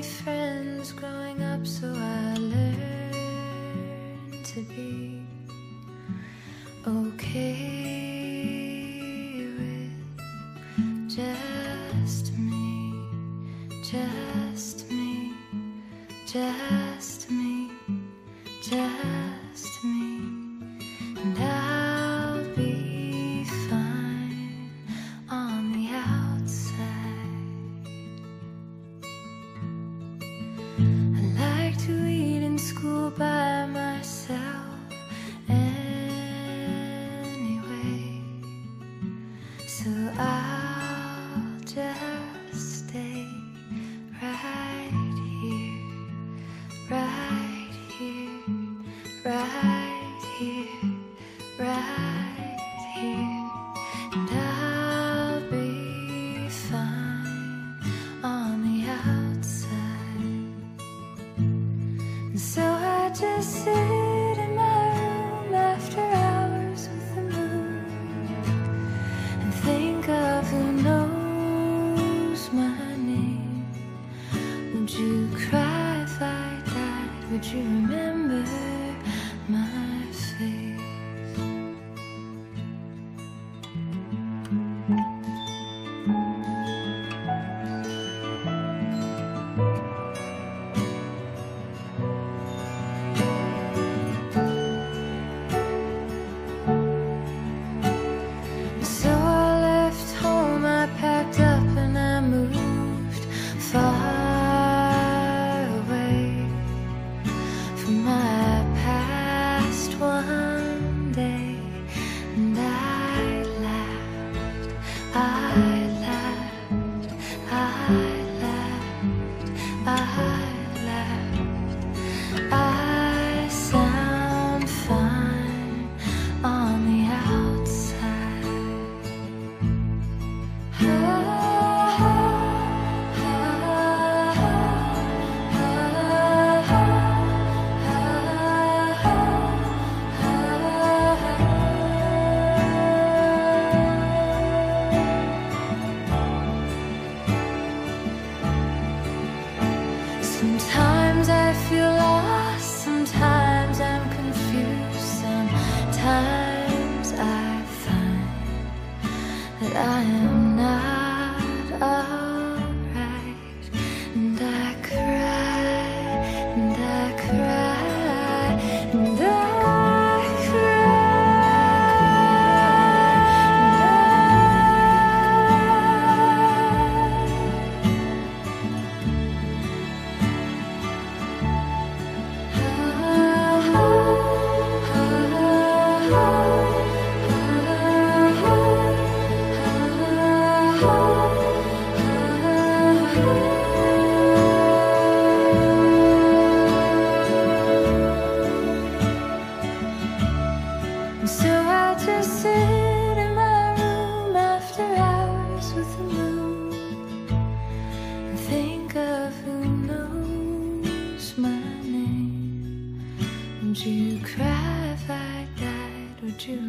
many friends growing up, so I learned to be okay with just me, just me, just me, just me, and I'll be fine on the outside. I like to eat in school by myself anyway, so I'll just stay right here, right here, right here, right here, and I'll be fine on the outside. And so I just sit in my room after hours with the moon and think of who knows my name. Would you cry if I died? Would you remember my face? So I left home, I packed up and I moved far away from my past one day. And I laughed, I laughed, I laughed, I laughed. I sound fine on the outside. Sometimes I feel lost, sometimes I'm confused, sometimes I find that I am not alright, and I cry, and I cry, and I so I just sit in my room after hours with the moon and think of who knows my name. Would you cry if I died? Would you